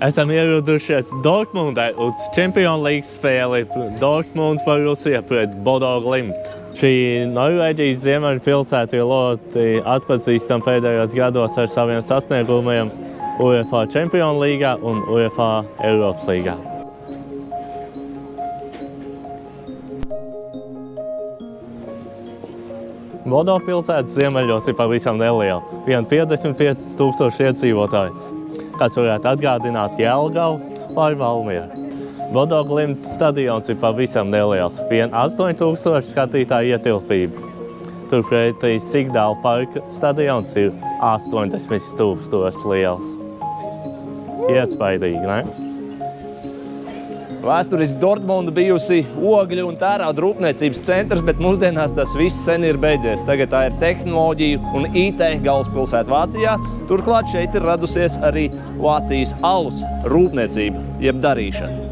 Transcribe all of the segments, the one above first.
Esam ieradušies Dortmundē uz Champions League spēli Dortmunds Borussia pret Bodo Glimt. Šī Norvēģijas ziemeļu pilsēta ir ļoti atpazīstama pēdējos gados ar saviem sasniegumiem UEFA Champions League un UEFA Eiropas līgā. Bodo pilsētas ziemeļos ir pavisam neliela, vien 55,000 iedzīvotāji, kas varētu atgādināt Jelgavu vai Valmieru. Bodo Glimt stadions ir pavisam neliels, vien 8,000 skatītāju ietilpība. Turpretī Sigdāla parka stadions ir 80,000 liels. Iespaidīgi, ne? Vēsturiski Dortmunda bijusi ogļu un tērauda rūpniecības centrs, bet mūsdienās tas viss sen ir beidzies. Tagad tā ir tehnoloģiju un IT galvaspilsēta Vācijā. Turklāt šeit ir radusies arī Vācijas alus rūpniecība, jeb darīšana.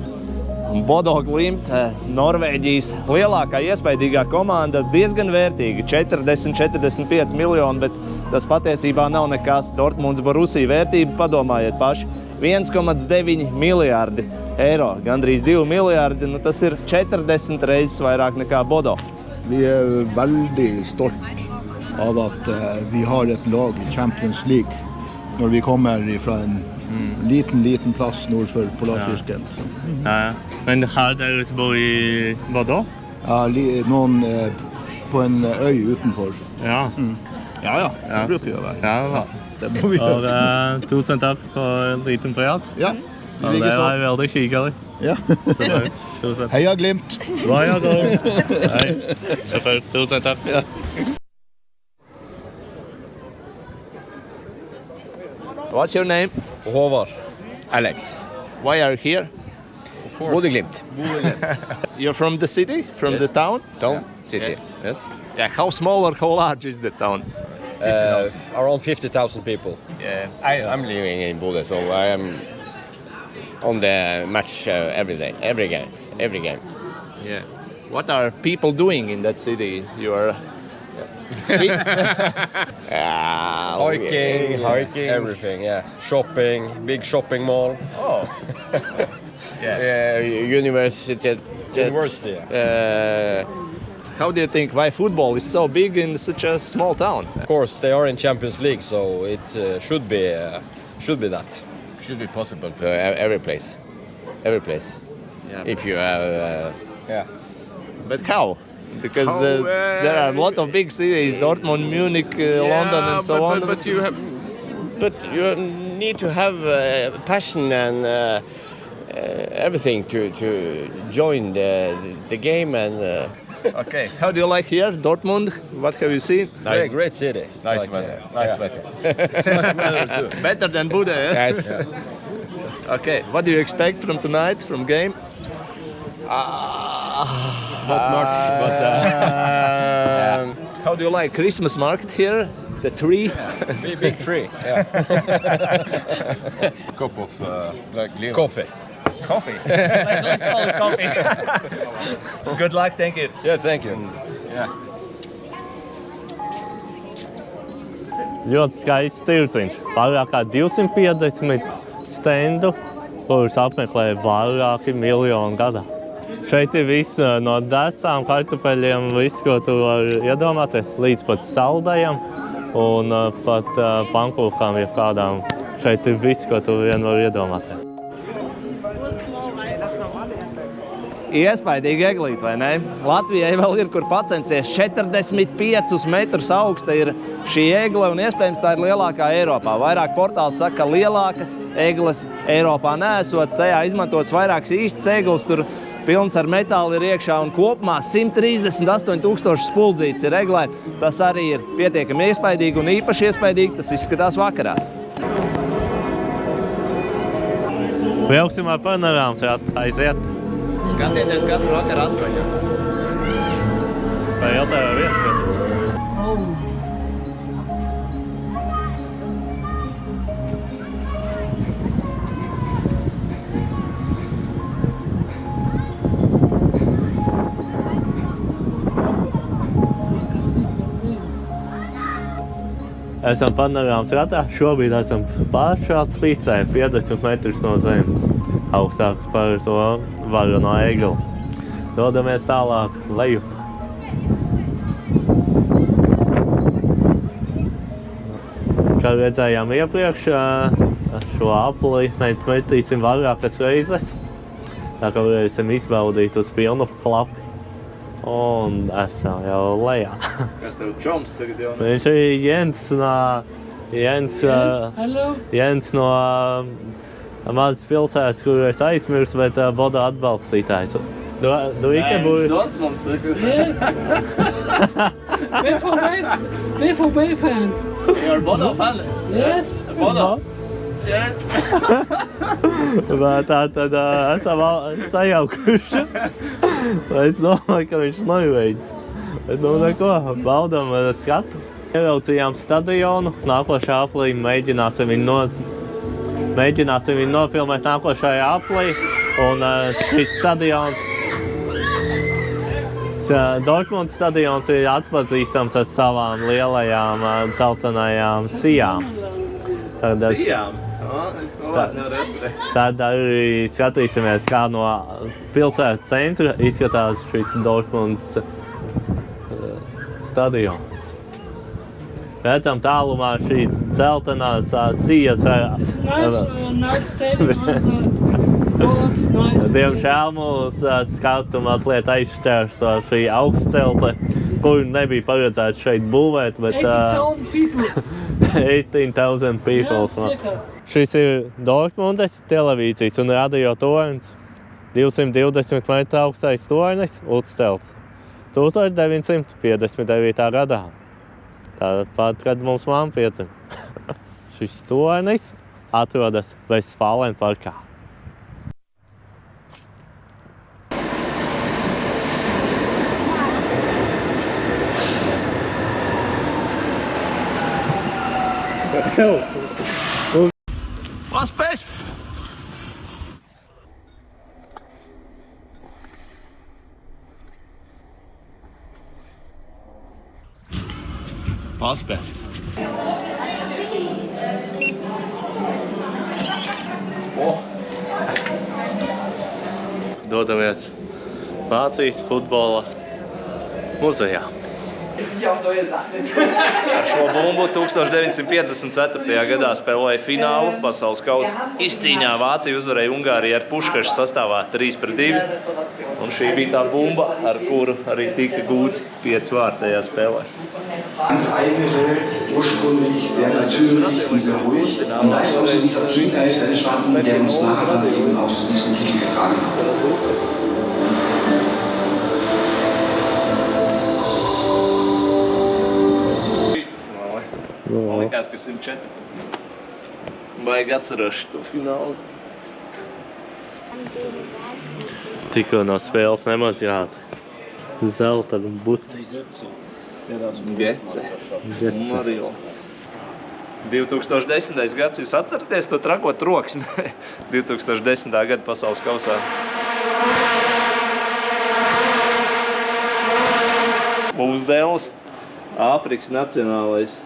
Bodo Glimt, Norvēģijas lielākā iespaidīgā komanda, diezgan vērtīga, 40–45 miljoni, bet tas patiesībā nav nekas. Dortmunds Borussia vērtība, padomājiet paši, 1,9 miljārdi eiro, gandrīz 2 miljārdi, tas ir 40 reizes vairāk nekā Bodo. Vi veldig stolt av at vi har et lag i Champions League når vi kommer fra en liten plass nord for Polarsirkelen. Ja. Men har dere bor i Bodo? Ja, noen på en øy utenfor. Ja. Ja, det bruker vi å være. Ja, det må vi gjøre. Og tusen takk for en liten prat. Ja, det var veldig hyggelig. Ja. Tusen. Heia Glimt! Heia Glimt! Hei, selvfølgelig. Tusen takk. Ja. What's your name? Håvard. Alex. Why are you here? Of course. Bodo Glimt. You're from the city? From the town? Town, city, yes. Yeah, how small or how large is the town? Around 50,000 people. I'm living in Bodø, so I am on the match every day, every game. Yeah. What are people doing in that city? You are hiking, everything. Yeah, shopping, big shopping mall. Oh. University. How do you think why football is so big in such a small town? Of course, they are in Champions League, so it should be that. Should be possible. Every place. Yeah. If you have. But how? Because there are a lot of big cities, Dortmund, Munich, London and so on. But you need to have passion and everything to join the game and. Okay. How do you like here, Dortmund? What have you seen? Great city. Nice weather. Nice weather too. Better than Buda, eh? Yes. Okay. What do you expect from tonight, from game? Not much, but how do you like Christmas market here? The tree? big tree. Yeah. Cup of coffee. Coffee. Let's call it coffee. Good luck, thank you. Yeah, thank you. Ļoti skaists tirdziņš. Vairāk kā 250 stendu, kurus apmeklē vairāki miljoni gadā. Šeit ir viss no dēsām, kartupeļiem, viss, ko tu vari iedomāties, līdz pat saldajam un pat pankūkām, jeb kādām. Šeit ir viss, ko tu vien vari iedomāties. Iespaidīgi eglīti, vai ne? Latvijai vēl ir, kur pacensties. 45 metrus augsta ir šī egle, un iespējams tā ir lielākā Eiropā. Vairāk portāli saka, ka lielākas egles Eiropā neesot. Tajā izmantots vairākas īstas egles, tur pilns ar metālu ir iekšā, un kopumā 138,000 spuldzītes ir eglē. Tas arī ir pietiekami iespaidīgi, un īpaši iespaidīgi tas izskatās vakarā. Brauksim ar panorāmas, aiziet. Skatieties katru vakaru 8. Vai jau tev vietas? Esam panorāmas ratā. Šobrīd esam pašā spicē, 50 metrus no zemes. Augstāks par to varu no Egla. Dodamies tālāk lejup. Kā redzējām iepriekš, šo apli mēs metīsim vairākas reizes. Tā kā varēsim izbaudīt uz pilnu klapi. Un esam jau lejā. Kas tev čoms tagad jau? Viņš ir Jens no mazas pilsētas, kur es aizmirsu, bet Bodo atbalstītājs. Du ikke bor... Dortmund, saka. Yes. BVB fan. You're Bodo fan? Yes. Bodo? Yes. Tā tad esam sajaukuši. Es domāju, ka viņš neveic. Bet nu neko, baudam skatu. Ieraucījām stadionu, nākošā aplī mēģināsim viņu nofilmēt nākošajā aplī. Un šis stadions, Dortmundas stadions ir atpazīstams ar savām lielajām celtenajām sijām. Sijām? Es nevaru redzēt. Tad arī skatīsimies, kā no pilsētas centra izskatās šis Dortmundas stadions. Redzam tālumā šīs celtenās sijas. It's nice stadium. Diemžēl mūs skatu mazliet aizšķērso šī augstcelte, kur nebija paredzēts šeit būvēt, bet 18,000 people. 18,000 people. Šis ir Dortmundas televīzijas un radio tornis, 220 metru augstais tornis, uzcelts 1959. gadā. Tāpat, kad mums mamma piedzima. Šis tornis atrodas Westfalen parkā. Was best? Was best? Dodamies Vācijas futbola muzejā. Ar šo bumbu 1954. gadā spēlēja finālu pasaules kausa izcīņā. Vācija uzvarēja Ungāriju ar Puškašu sastāvā 3-2. Un šī bija tā bumba, ar kuru arī tika gūti 5 vārti tajā spēlē. Ganz eigene Welt, ursprünglich sehr natürlich und sehr ruhig. Und da ist auch so dieser Teamgeist entstanden, der uns nachher eben auch zu diesem Titel getragen hat. Man likās, ka 114. Vajag atceroši to finālu. Tikko no spēles nemazgāti. Zelta bucis. Gece. Mario. 2010. gads, jūs atceraties to trako troksni? 2010. gada pasaules kausā. Uzēles, Āfrikas nacionālais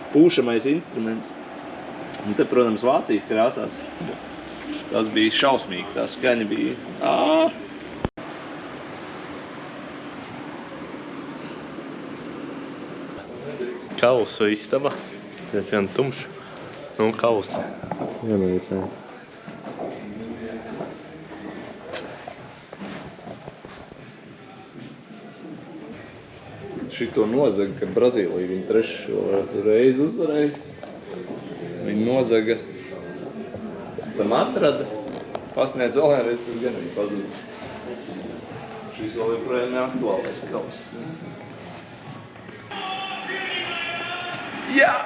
pūšamais instruments. Un te, protams, Vācijas krāsās. Tas bija šausmīgi, tā skaņa bija. Kausu istaba. Diezgan tumša. Un kausi. Vienreizē. Šito nozaga, kad Brazīlija viņu 3. reizi uzvarēja. Viņu nozaga pēc tam atrada, pasniedz vēl vienreiz, tad gan viņa pazudus. Šis vēl joprojām ir aktuālais kauss. Jā!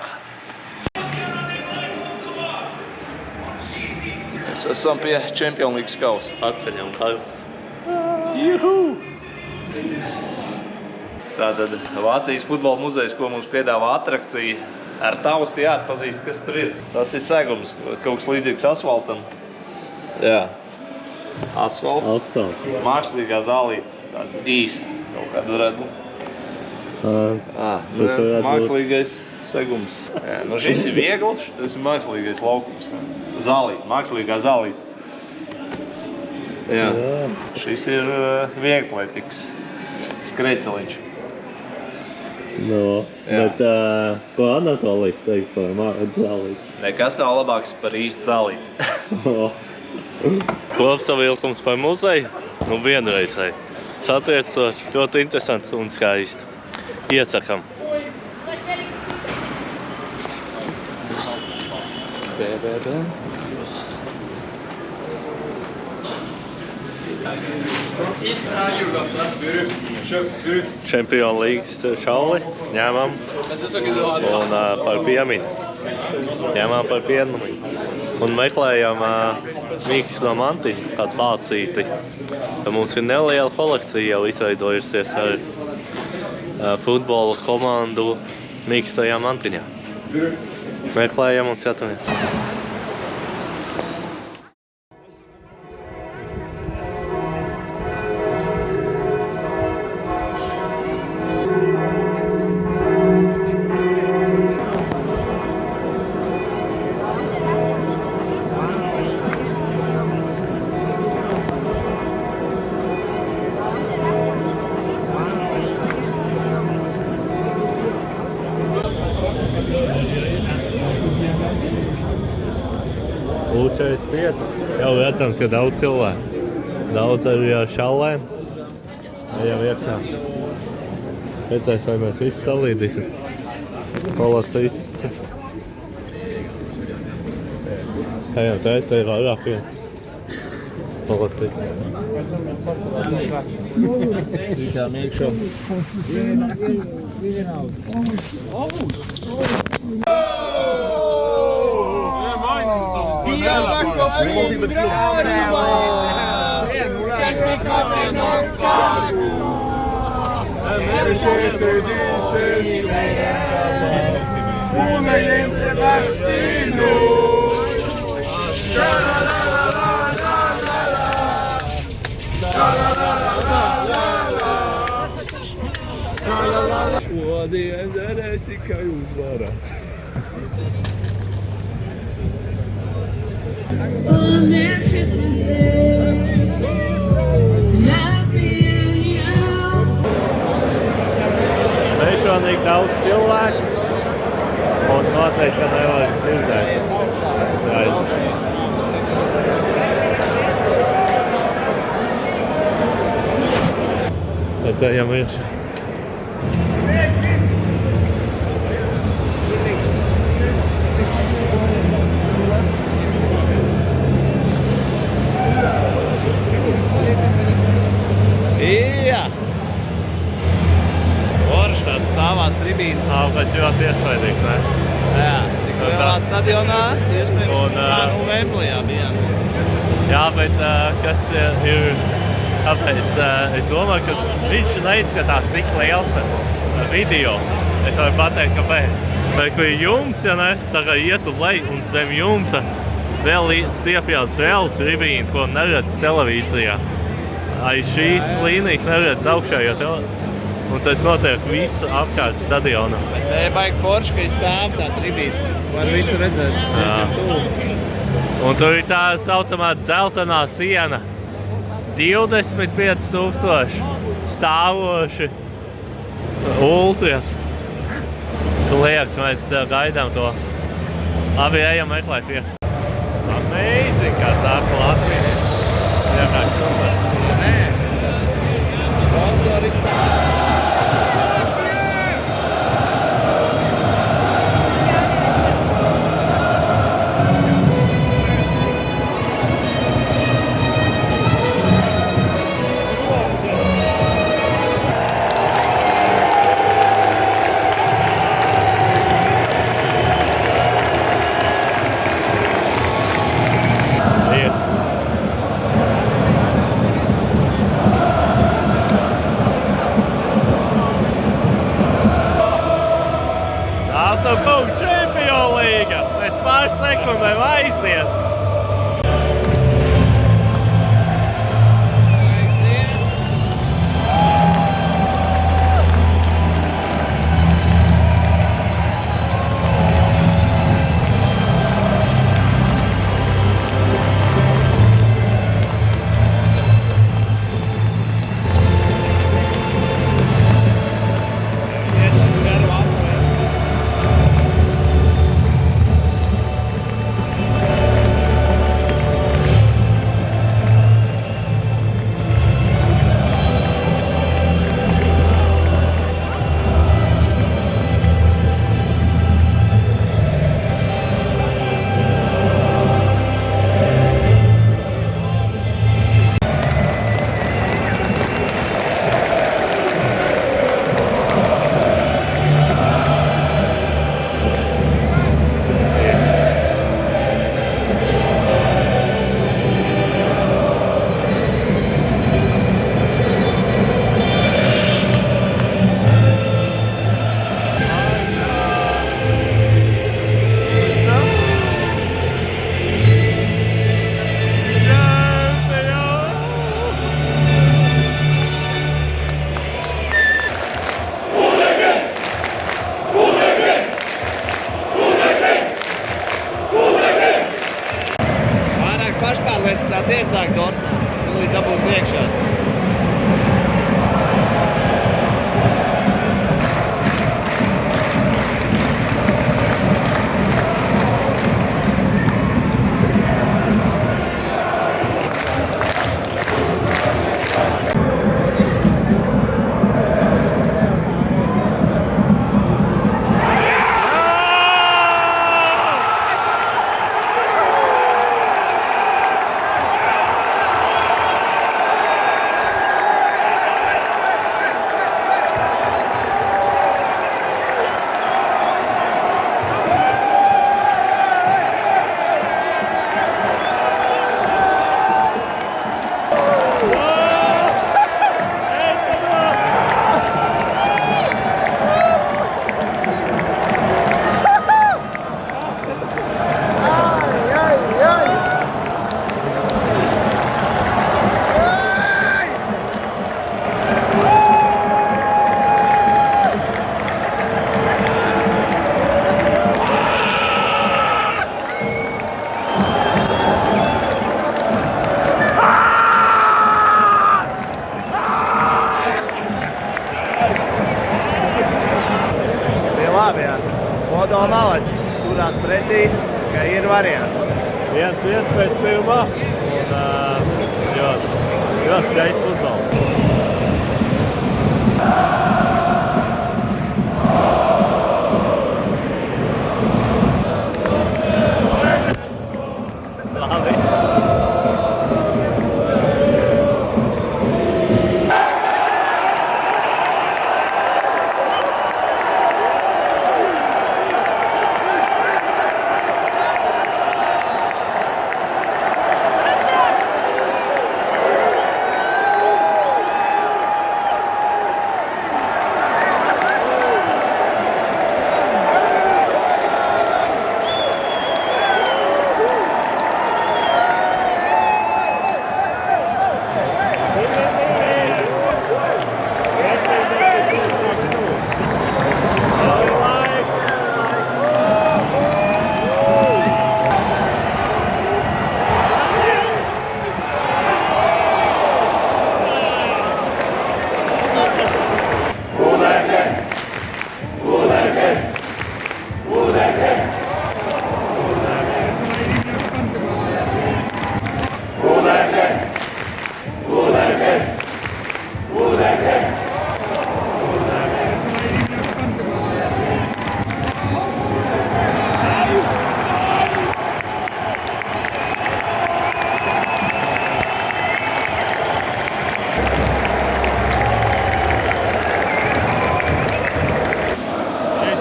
Mēs esam pie Champions League kausa. Atceļam kausu. Juhu! Tātad Vācijas futbola muzejs, ko mums piedāvā atrakcija, ar tausti jāatpazīst, kas tur ir. Tas ir segums, kaut kas līdzīgs asfaltam. Jā. Asfalts. Asfalts. Mākslīgā zālīte, tāda īsa kaut kāda varētu būt. Mākslīgais segums. Jā, nu šis ir viegls, tas ir mākslīgais laukums. Zālīt, mākslīgā zālīt. Jā. Šis ir vieglētīgs skrēceliņš. No, bet ko Anatolijs teikt par zālīt? Nekas nav labāks par īstu zālīt. Kopsavilkums par muzeju, nu vienreizēji. Satriecoši, ļoti interesants un skaisti. Iesakam. Čempionu līgas šauli ņēmām un par piemiņu. Ņēmām par piemiņu. Un meklējām mīksto mantiņu, kādu lācīti. Mums ir neliela kolekcija jau izveidojusies ar futbola komandu mīkstajā mantiņā. Meklējam un skatāmies. U45, jau redzams, ka daudz cilvēku. Daudz arī ar šallēm. Jau iekšā. Redzēs, vai mēs visi salīdīsim. Policists. Ejam, te ir vairāk viens. Policists. Tikām iekšā. Šodien derēs tikai uzvarēt. On this Christmas day, and I feel you. Nešonīgi daudz cilvēku un noteikti, ka nevajag sirdēt. Tad ejam iekšā. Jā! Forši tās stāvās tribīnas. Bet ļoti iespaidīgs, ne? Jā, tik lielā stadionā, iespējams, Vemblijā bijām. Jā, bet kas ir, kāpēc es domāju, ka viņš neizskatās tik liels video. Es varu pateikt, kāpēc. Bet, ka ir jumts, ja ne, tā kā iet uz leju un zem jumta vēl stiepjās vēl tribīni, ko neredz televīzijā. Aiz šīs līnijas neredz augšējo televīziju. Un tas notiek visu apkārt stadionā. Bet te baigi forši, ka stāv tā tribīna. Var visu redzēt. Jā. Un tur ir tā saucamā dzeltenā siena. 25,000 stāvoši ultras. Tu liekas, mēs gaidām to. Labi, ejam meklēt vietu. Amazing, kā saka Latvija. Vienkārši super. Nē, tas ir sponsoristi. Čempionu līga! Pēc pāris sekundēm aiziet! labi, jā. Modo malači, turās pretī, ka ir varianti. 1-1 pēc pirmā. Un ļoti skaists futbols. Labi.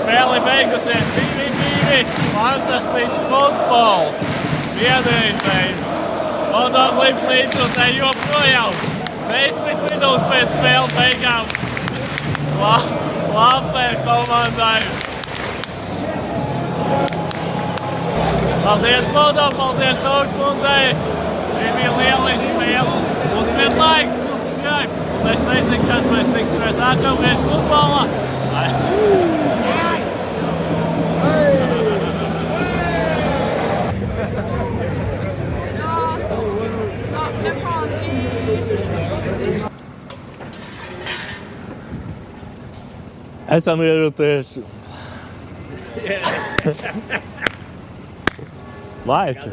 Spēle beigusies 2-2. Fantastisks futbols. Vienreizēji. Modoglips līdzjutēji joprojām. 10 minūtes pēc spēles beigām. Lamper komandai. Paldies Modo, paldies Dortmundai. Šī bija lieliska spēle. Uzspied laiku, subscribe. Un es nezinu, kad mēs tiksimies nākamreiz futbolā. Esam ierotuši. Laiku.